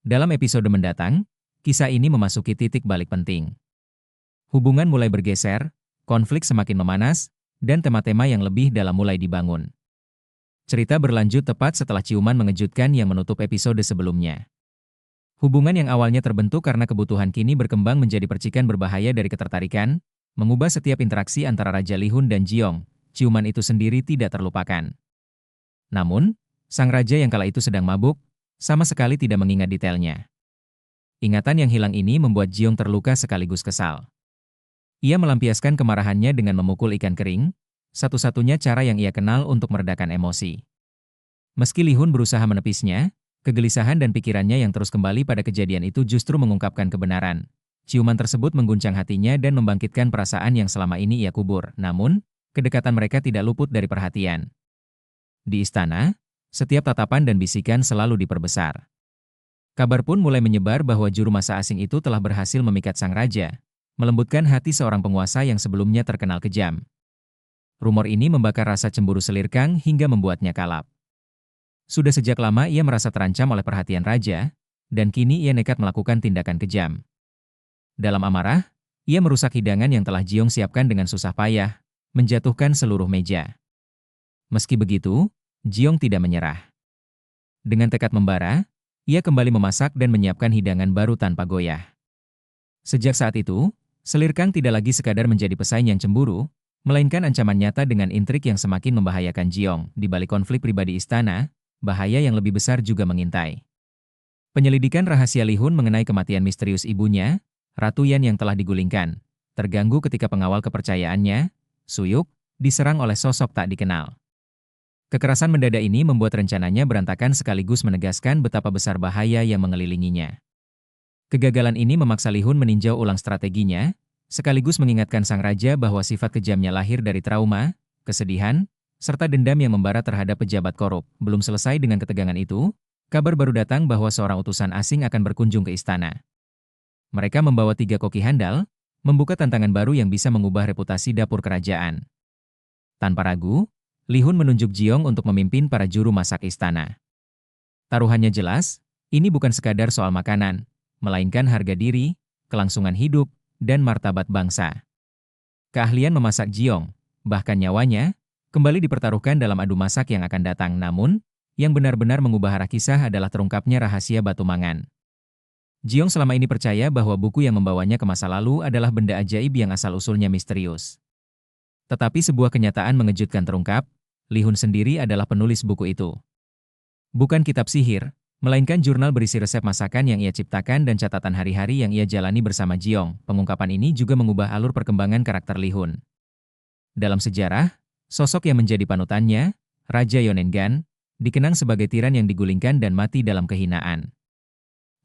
Dalam episode mendatang, kisah ini memasuki titik balik penting. Hubungan mulai bergeser, konflik semakin memanas, dan tema-tema yang lebih dalam mulai dibangun. Cerita berlanjut tepat setelah ciuman mengejutkan yang menutup episode sebelumnya. Hubungan yang awalnya terbentuk karena kebutuhan kini berkembang menjadi percikan berbahaya dari ketertarikan, mengubah setiap interaksi antara Raja Li-hun dan Jiong. Ciuman itu sendiri tidak terlupakan. Namun, sang raja yang kala itu sedang mabuk, sama sekali tidak mengingat detailnya. Ingatan yang hilang ini membuat Jiong terluka sekaligus kesal. Ia melampiaskan kemarahannya dengan memukul ikan kering, satu-satunya cara yang ia kenal untuk meredakan emosi. Meski Li-hun berusaha menepisnya, kegelisahan dan pikirannya yang terus kembali pada kejadian itu justru mengungkapkan kebenaran. Ciuman tersebut mengguncang hatinya dan membangkitkan perasaan yang selama ini ia kubur. Namun, kedekatan mereka tidak luput dari perhatian. Di istana, setiap tatapan dan bisikan selalu diperbesar. Kabar pun mulai menyebar bahwa juru masak asing itu telah berhasil memikat sang raja, melembutkan hati seorang penguasa yang sebelumnya terkenal kejam. Rumor ini membakar rasa cemburu Selirkang hingga membuatnya kalap. Sudah sejak lama ia merasa terancam oleh perhatian raja, dan kini ia nekat melakukan tindakan kejam. Dalam amarah, ia merusak hidangan yang telah Jiong siapkan dengan susah payah, menjatuhkan seluruh meja. Meski begitu, Jiong tidak menyerah. Dengan tekad membara, ia kembali memasak dan menyiapkan hidangan baru tanpa goyah. Sejak saat itu, Selirkang tidak lagi sekadar menjadi pesaing yang cemburu, melainkan ancaman nyata dengan intrik yang semakin membahayakan Jiong. Di balik konflik pribadi istana, bahaya yang lebih besar juga mengintai. Penyelidikan rahasia Li-hun mengenai kematian misterius ibunya, Ratu Yan yang telah digulingkan, terganggu ketika pengawal kepercayaannya, Suyuk, diserang oleh sosok tak dikenal. Kekerasan mendadak ini membuat rencananya berantakan sekaligus menegaskan betapa besar bahaya yang mengelilinginya. Kegagalan ini memaksa Li-hun meninjau ulang strateginya, sekaligus mengingatkan sang raja bahwa sifat kejamnya lahir dari trauma, kesedihan, serta dendam yang membara terhadap pejabat korup. Belum selesai dengan ketegangan itu, kabar baru datang bahwa seorang utusan asing akan berkunjung ke istana. Mereka membawa 3 koki handal, membuka tantangan baru yang bisa mengubah reputasi dapur kerajaan. Tanpa ragu, Li-hun menunjuk Jiong untuk memimpin para juru masak istana. Taruhannya jelas, ini bukan sekadar soal makanan, melainkan harga diri, kelangsungan hidup, dan martabat bangsa. Keahlian memasak Jiong, bahkan nyawanya, kembali dipertaruhkan dalam adu masak yang akan datang. Namun, yang benar-benar mengubah arah kisah adalah terungkapnya rahasia Batu Mangan. Jiong selama ini percaya bahwa buku yang membawanya ke masa lalu adalah benda ajaib yang asal-usulnya misterius. Tetapi sebuah kenyataan mengejutkan terungkap, Li-hun sendiri adalah penulis buku itu. Bukan kitab sihir, melainkan jurnal berisi resep masakan yang ia ciptakan dan catatan hari-hari yang ia jalani bersama Jiong. Pengungkapan ini juga mengubah alur perkembangan karakter Li-hun. Dalam sejarah, sosok yang menjadi panutannya, Raja Yonengan, dikenang sebagai tiran yang digulingkan dan mati dalam kehinaan.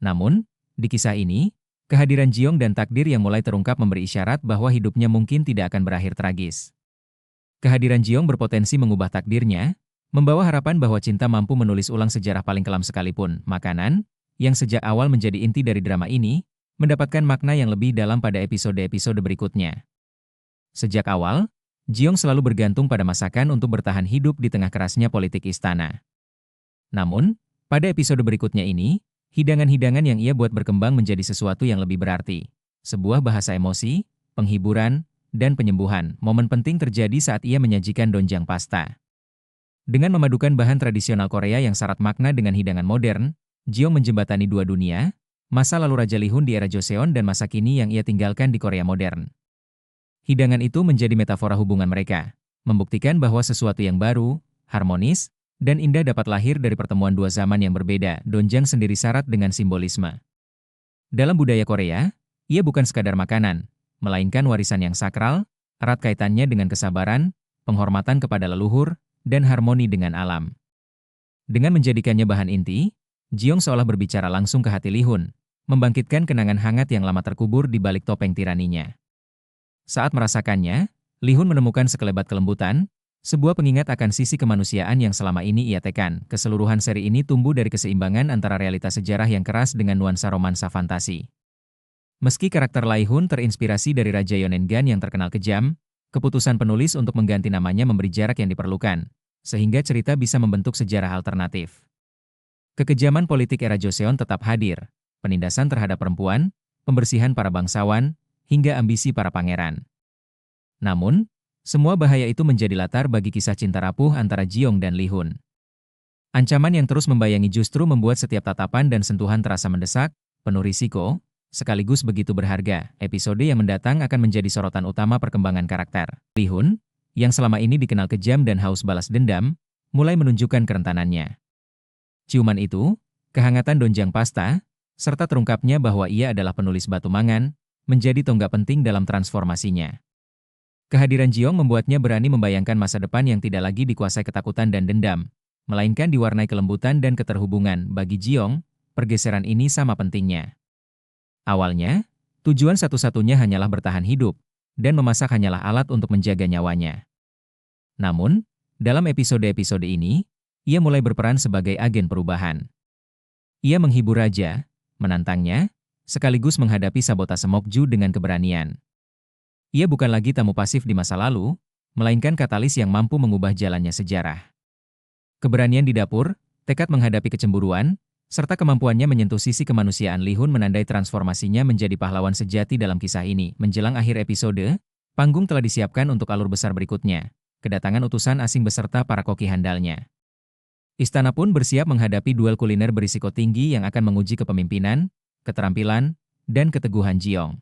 Namun, di kisah ini, kehadiran Jiong dan takdir yang mulai terungkap memberi isyarat bahwa hidupnya mungkin tidak akan berakhir tragis. Kehadiran Jiong berpotensi mengubah takdirnya, membawa harapan bahwa cinta mampu menulis ulang sejarah paling kelam sekalipun. Makanan, yang sejak awal menjadi inti dari drama ini, mendapatkan makna yang lebih dalam pada episode-episode berikutnya. Sejak awal, Jiong selalu bergantung pada masakan untuk bertahan hidup di tengah kerasnya politik istana. Namun, pada episode berikutnya ini, hidangan-hidangan yang ia buat berkembang menjadi sesuatu yang lebih berarti. Sebuah bahasa emosi, penghiburan, dan penyembuhan. Momen penting terjadi saat ia menyajikan donjang pasta. Dengan memadukan bahan tradisional Korea yang syarat makna dengan hidangan modern, Jiong menjembatani dua dunia, masa lalu Raja Li-hun di era Joseon dan masa kini yang ia tinggalkan di Korea modern. Hidangan itu menjadi metafora hubungan mereka, membuktikan bahwa sesuatu yang baru, harmonis, dan indah dapat lahir dari pertemuan dua zaman yang berbeda. Donjang sendiri syarat dengan simbolisme. Dalam budaya Korea, ia bukan sekadar makanan, melainkan warisan yang sakral, erat kaitannya dengan kesabaran, penghormatan kepada leluhur, dan harmoni dengan alam. Dengan menjadikannya bahan inti, Jiong seolah berbicara langsung ke hati Li-hun, membangkitkan kenangan hangat yang lama terkubur di balik topeng tiraninya. Saat merasakannya, Li-hun menemukan sekelebat kelembutan, sebuah pengingat akan sisi kemanusiaan yang selama ini ia tekan. Keseluruhan seri ini tumbuh dari keseimbangan antara realitas sejarah yang keras dengan nuansa romansa fantasi. Meski karakter Li-hun terinspirasi dari Raja Yonengan yang terkenal kejam, keputusan penulis untuk mengganti namanya memberi jarak yang diperlukan, sehingga cerita bisa membentuk sejarah alternatif. Kekejaman politik era Joseon tetap hadir, penindasan terhadap perempuan, pembersihan para bangsawan, hingga ambisi para pangeran. Namun, semua bahaya itu menjadi latar bagi kisah cinta rapuh antara Jiong dan Lee Hun. Ancaman yang terus membayangi justru membuat setiap tatapan dan sentuhan terasa mendesak, penuh risiko, sekaligus begitu berharga. Episode yang mendatang akan menjadi sorotan utama perkembangan karakter. Lee Hun, yang selama ini dikenal kejam dan haus balas dendam, mulai menunjukkan kerentanannya. Ciuman itu, kehangatan donjang pasta, serta terungkapnya bahwa ia adalah penulis batu mangan, menjadi tonggak penting dalam transformasinya. Kehadiran Jiong membuatnya berani membayangkan masa depan yang tidak lagi dikuasai ketakutan dan dendam, melainkan diwarnai kelembutan dan keterhubungan. Bagi Jiong, pergeseran ini sama pentingnya. Awalnya, tujuan satu-satunya hanyalah bertahan hidup, dan memasak hanyalah alat untuk menjaga nyawanya. Namun, dalam episode-episode ini, ia mulai berperan sebagai agen perubahan. Ia menghibur raja, menantangnya, sekaligus menghadapi sabotase Mokju dengan keberanian. Ia bukan lagi tamu pasif di masa lalu, melainkan katalis yang mampu mengubah jalannya sejarah. Keberanian di dapur, tekad menghadapi kecemburuan, serta kemampuannya menyentuh sisi kemanusiaan Lee Hun menandai transformasinya menjadi pahlawan sejati dalam kisah ini. Menjelang akhir episode, panggung telah disiapkan untuk alur besar berikutnya, kedatangan utusan asing beserta para koki handalnya. Istana pun bersiap menghadapi duel kuliner berisiko tinggi yang akan menguji kepemimpinan, keterampilan, dan keteguhan Jiong.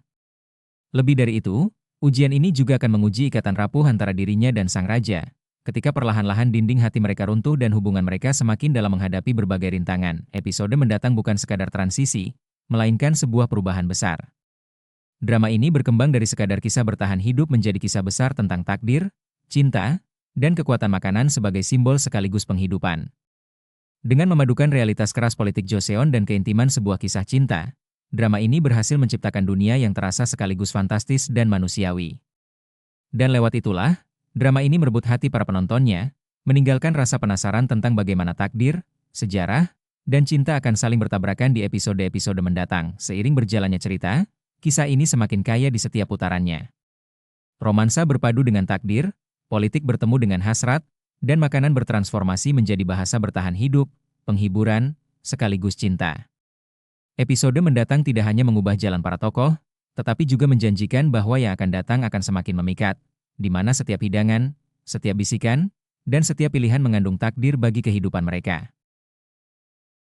Lebih dari itu, ujian ini juga akan menguji ikatan rapuh antara dirinya dan sang raja, ketika perlahan-lahan dinding hati mereka runtuh dan hubungan mereka semakin dalam menghadapi berbagai rintangan. Episode mendatang bukan sekadar transisi, melainkan sebuah perubahan besar. Drama ini berkembang dari sekadar kisah bertahan hidup menjadi kisah besar tentang takdir, cinta, dan kekuatan makanan sebagai simbol sekaligus penghidupan. Dengan memadukan realitas keras politik Joseon dan keintiman sebuah kisah cinta, drama ini berhasil menciptakan dunia yang terasa sekaligus fantastis dan manusiawi. Dan lewat itulah, drama ini merebut hati para penontonnya, meninggalkan rasa penasaran tentang bagaimana takdir, sejarah, dan cinta akan saling bertabrakan di episode-episode mendatang. Seiring berjalannya cerita, kisah ini semakin kaya di setiap putarannya. Romansa berpadu dengan takdir, politik bertemu dengan hasrat, dan makanan bertransformasi menjadi bahasa bertahan hidup, penghiburan, sekaligus cinta. Episode mendatang tidak hanya mengubah jalan para tokoh, tetapi juga menjanjikan bahwa yang akan datang akan semakin memikat, di mana setiap hidangan, setiap bisikan, dan setiap pilihan mengandung takdir bagi kehidupan mereka.